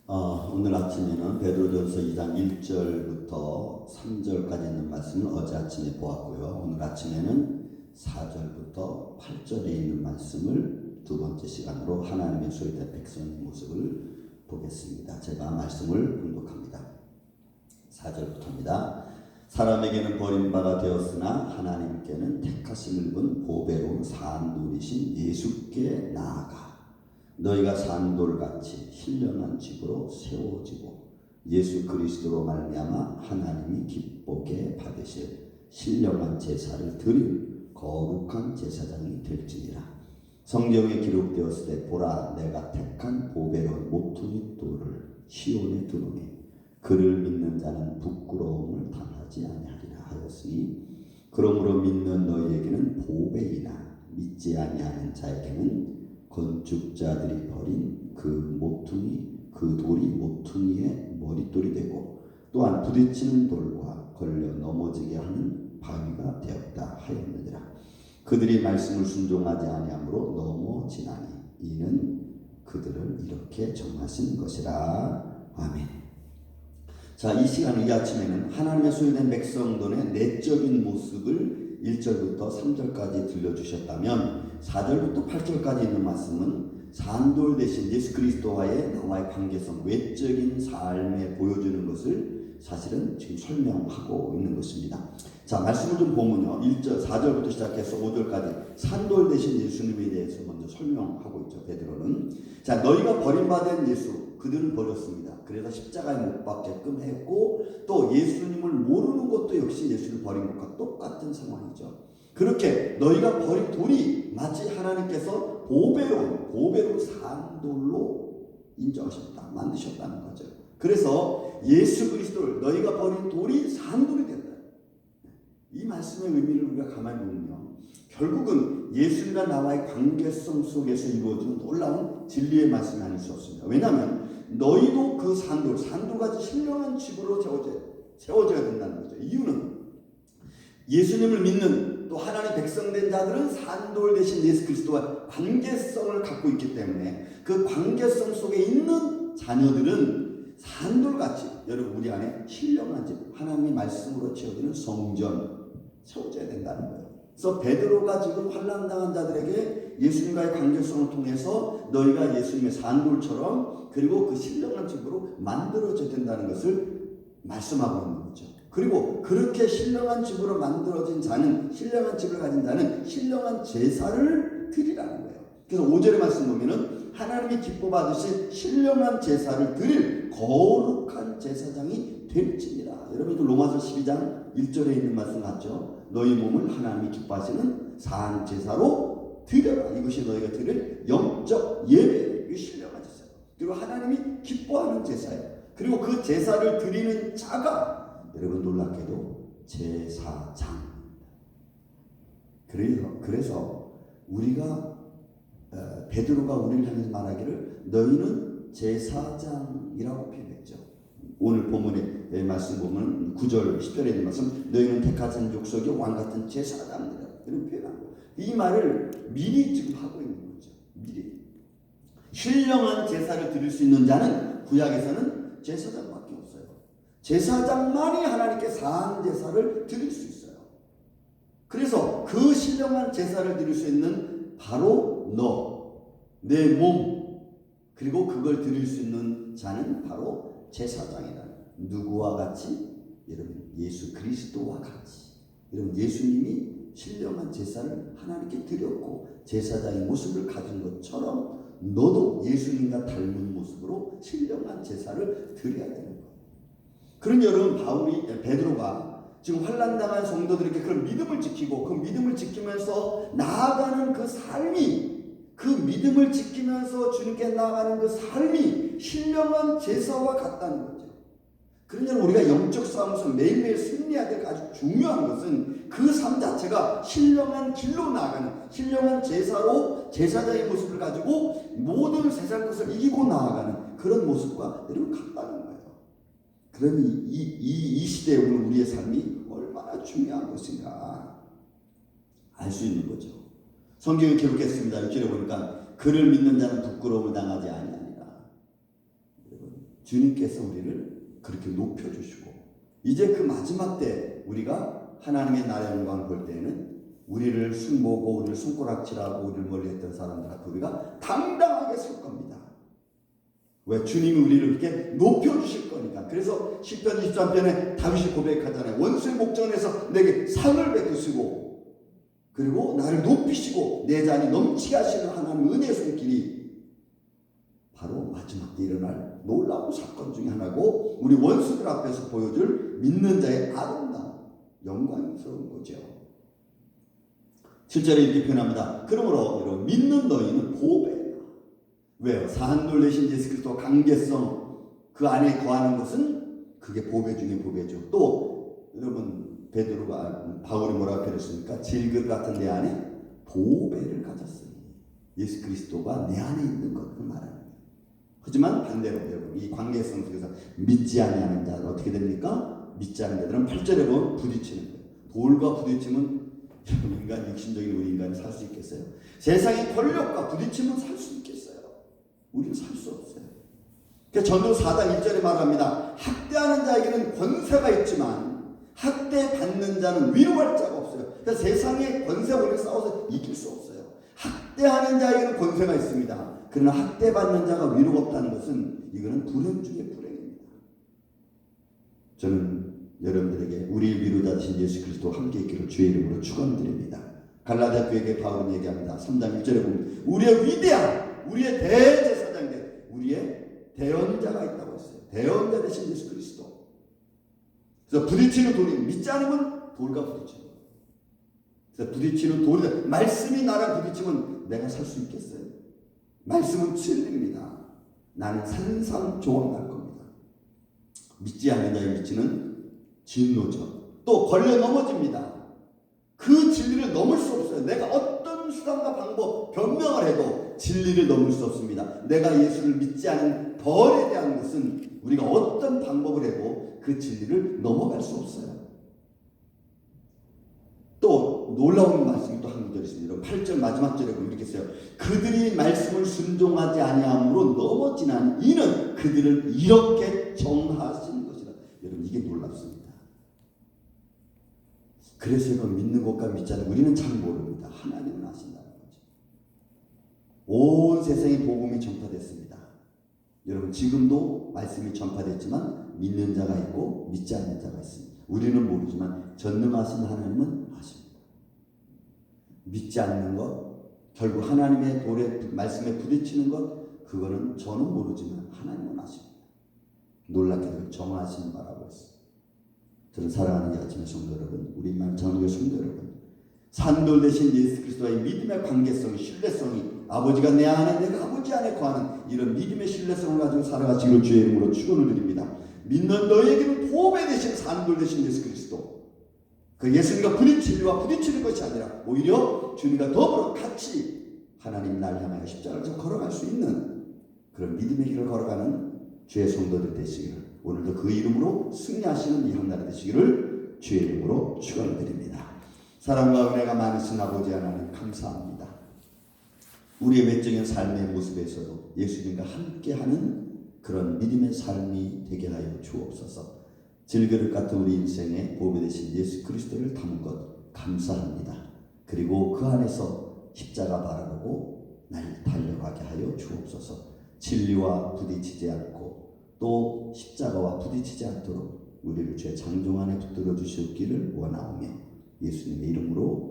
오늘 아침에는 베드로전서 2장 1절부터 3절까지 있는 말씀을 어제 아침에 보았고요. 오늘 아침에는 4절부터 8절에 있는 말씀을 두 번째 시간으로 하나님의 소유된 백성의 모습을 보겠습니다. 제가 말씀을 봉독합니다. 4절부터입니다. 사람에게는 버림받아 되었으나 하나님께는 택하심을 입은 보배로운 산돌이신 예수께 나아가 너희가 산돌같이 신령한 집으로 세워지고 예수 그리스도로 말미암아 하나님이 기쁘게 받으실 신령한 제사를 드릴 거룩한 제사장이 될지니라. 성경에 기록되었을 때 보라 내가 택한 보배로운 모퉁이 돌을 시온에 두노니 그를 믿는 자는 부끄러움을 당하지 아니하리라 하였으니 그러므로 믿는 너희에게는 보배이나 믿지 아니하는 자에게는 건축자들이 버린 그 모퉁이 그 돌이 모퉁이의 머릿돌이 되고 또한 부딪히는 돌과 걸려 넘어지게 하는 바위가 되었다 하였느니라. 그들이 말씀을 순종하지 아니함으로 넘어지나니 이는 그들을 이렇게 정하신 것이라. 아멘. 자, 이 시간 이 아침에는 하나님의 소유된 백성들의 내적인 모습을 1절부터 3절까지 들려주셨다면 4절부터 8절까지 있는 말씀은 산돌 대신 예수 그리스도와의 나와의 관계성, 외적인 삶에 보여주는 것을 사실은 지금 설명하고 있는 것입니다. 자, 말씀을 좀 보면요. 4절부터 시작해서 5절까지 산돌 대신 예수님에 대해서 먼저 설명하고 있죠. 베드로는. 자, 너희가 버림받은 예수, 그들은 버렸습니다. 그래서 십자가에 못 박게끔 했고 또 예수님을 모르는 것도 역시 예수를 버린 것과 똑같은 상황이죠. 그렇게 너희가 버린 돌이 마치 하나님께서 보배로운 산돌로 인정하셨다, 만드셨다는 거죠. 그래서 예수 그리스도를 너희가 버린 돌이 산돌이 됐다. 이 말씀의 의미를 우리가 가만히 보면요, 결국은 예수님과 나와의 관계성 속에서 이루어지는 놀라운 진리의 말씀이 아닐 수 없습니다. 왜냐하면 너희도 그 산돌같이 신령한 집으로 세워져야 된다는 거죠. 이유는 예수님을 믿는 또 하나님의 백성된 자들은 산돌 대신 예수 그리스도와 관계성을 갖고 있기 때문에 그 관계성 속에 있는 자녀들은 산돌같이 여러분 우리 안에 신령한 집, 하나님의 말씀으로 채워지는 성전 세워져야 된다는 거예요. 그래서 베드로가 지금 환난당한 자들에게 예수님과의 관계성을 통해서 너희가 예수님의 산돌처럼 그리고 그 신령한 집으로 만들어져야 된다는 것을 말씀하고 있는 거죠. 그리고 그렇게 신령한 집으로 만들어진 자는, 신령한 집을 가진 자는 신령한 제사를 드리라는 거예요. 그래서 5절의 말씀 보면은 하나님이 기뻐 받으신 신령한 제사를 드릴 거룩한 제사장이 될지니라. 여러분 로마서 12장 1절에 있는 말씀 같죠? 너희 몸을 하나님이 기뻐하시는 산 제사로 드려라. 이것이 너희가 드릴 영적 예배, 이 신령한 제사. 그리고 하나님이 기뻐하는 제사예요. 그리고 그 제사를 드리는 자가 여러분 놀랍게도 제사장입니다. 그래서 우리가 베드로가 우리를 향해서 말하기를 너희는 제사장이라고 표현했죠. 오늘 본문의 말씀 보면 9절 10절에 있는 말씀 너희는 택하신 족속의 왕같은 제사장이라 이런 표현하고 이 말을 미리 지금 하고 있는 거죠. 미리 신령한 제사를 드릴 수 있는 자는 구약에서는 제사장밖에 없어요. 제사장만이 하나님께 산 제사를 드릴 수 있어요. 그래서 그 신령한 제사를 드릴 수 있는 바로 내 몸, 그리고 그걸 드릴 수 있는 자는 바로 제사장이다. 누구와 같이? 여러분 예수 그리스도와 같이. 여러분 예수님이 신령한 제사를 하나님께 드렸고 제사장의 모습을 가진 것처럼 너도 예수님과 닮은 모습으로 신령한 제사를 드려야 되는 거예요. 그런 여러분 베드로가 지금 환난당한 성도들에게 그런 믿음을 지키고 그 믿음을 지키면서 나아가는 그 삶이 그 믿음을 지키면서 주님께 나아가는 그 삶이 신령한 제사와 같다는 거죠. 그러면 우리가 영적 싸움에서 매일매일 승리해야 될 아주 중요한 것은 그 삶 자체가 신령한 길로 나아가는 신령한 제사로 제사장의 모습을 가지고 모든 세상 것을 이기고 나아가는 그런 모습과 여러분 같다는 거예요. 그러니 이 시대에 우리의 삶이 얼마나 중요한 것인가 알 수 있는 거죠. 성경에 기록했습니다. 6절에 보니까 그를 믿는 자는 부끄러움을 당하지 아니하니라. 주님께서 우리를 그렇게 높여주시고 이제 그 마지막 때 우리가 하나님의 나라의 영광을 볼 때에는 우리를 흉보고 우리를 손가락질하고 우리를 멀리했던 사람들 앞에 우리가 당당하게 설 겁니다. 왜? 주님이 우리를 이렇게 높여주실 거니까. 그래서 시편 23편에 다윗이 고백하잖아요. 원수의 목전에서 내게 상을 베푸시고 그리고 나를 높이시고 내 잔이 넘치게 하시는 하나님 은혜의 손길이 바로 마지막 때 일어날 놀라운 사건 중에 하나고 우리 원수들 앞에서 보여줄 믿는 자의 아름다운 영광스러운 거죠. 7절에 이렇게 표현합니다. 그러므로 여러분 믿는 너희는 보배다. 왜요? 사한돌 되신 예수 그리스도 관계성 그 안에 거하는 것은 그게 보배 중에 보배죠. 또 여러분 베드로가 바울이 뭐라고 표현했습니까? 질그릇 같은 내 안에 보배를 가졌으니 예수 그리스도가 내 안에 있는 것을 말합니다. 하지만 반대로 여러분 이 관계성 속에서 믿지 아니하는 자는 어떻게 됩니까? 믿지 않는 자들은 8절에 보면 부딪히는 거예요. 돌과 부딪히면 인간 육신적인 우리 인간이 살 수 있겠어요? 세상의 권력과 부딪히면 살 수 있겠어요? 우리는 살 수 없어요. 그러니까 전도 4장 1절에 말합니다. 학대하는 자에게는 권세가 있지만 학대받는 자는 위로할 자가 없어요. 그러니까 세상의 권세와 우리가 싸워서 이길 수 없어요. 학대하는 자에게는 권세가 있습니다. 그러나 학대받는 자가 위로가 없다는 것은 이거는 불행 중에 불행입니다. 저는 여러분들에게 우리 위로자 되신 예수 그리스도와 함께 있기를 주의 이름으로 축원드립니다. 갈라디아 교회에 바울은 얘기합니다. 3장 1절에 보면 우리의 위대한 우리의 대제사장된 우리의 대언자가 있다고 했어요. 대언자 되신 예수 그리스도. 그래서 부딪히는 돌이 믿지 않으면 돌과 부딪히는 거예요. 그래서 부딪히는 돌이 말씀이 나랑 부딪히면 내가 살 수 있겠어요? 말씀은 진리입니다. 나는 산산조각날 겁니다. 믿지 않는 자의 미치는 진노죠. 또 걸려 넘어집니다. 그 진리를 넘을 수 없어요. 내가 어떤 수단과 방법, 변명을 해도 진리를 넘을 수 없습니다. 내가 예수를 믿지 않은 벌에 대한 것은 우리가 어떤 방법을 해도 그 진리를 넘어갈 수 없어요. 또 놀라운 말씀이 또 한 구절 있습니다. 8절 마지막 절에 보면 이렇게 써요. 그들이 말씀을 순종하지 아니함으로 넘어지나니 이는 그들을 이렇게 정하신 것이라. 여러분 이게 놀랍습니다. 그래서 이거 믿는 것과 믿지 않는 우리는 잘 모릅니다. 하나님은 아신다는 거죠. 온 세상에 복음이 전파됐습니다. 여러분 지금도 말씀이 전파됐지만 믿는 자가 있고 믿지 않는 자가 있습니다. 우리는 모르지만 전능하신 하나님은 아십니다. 믿지 않는 것, 결국 하나님의 돌에 말씀에 부딪히는 것, 그거는 저는 모르지만 하나님은 아십니다. 놀랍게도 정하신 바라고 했습니다. 저는 사랑하는 아침의 성도 여러분, 우리만 전국의 성도 여러분, 산돌 대신 예수 그리스도와의 믿음의 관계성이, 신뢰성이 아버지가 내 안에 내가 아버지 안에 거하는 이런 믿음의 신뢰성을 가지고 살아가시기를 주의 이름으로 축원을 드립니다. 믿는 너희에게는 보배 대신 산돌 대신 예수 그리스도, 그 예수님과 진리와 부딪히는 것이 아니라 오히려 주님과 더불어 같이 하나님 날 향하여 십자가를 걸어갈 수 있는 그런 믿음의 길을 걸어가는 주의 성도들 되시기를, 오늘도 그 이름으로 승리하시는 이 한날이 되시기를 주의 이름으로 축원드립니다. 사랑과 은혜가 많으신 아버지 하나님 감사합니다. 우리의 외적인 삶의 모습에서도 예수님과 함께하는 그런 믿음의 삶이 되게 하여 주옵소서. 질그릇 같은 우리 인생에 보배 되신 예수 그리스도를 담은 것 감사합니다. 그리고 그 안에서 십자가 바라보고 날 달려가게 하여 주옵소서. 진리와 부딪히지 않고 또 십자가와 부딪히지 않도록 우리를 주의 장종 안에 붙들어 주시옵기를 원하오며 예수님의 이름으로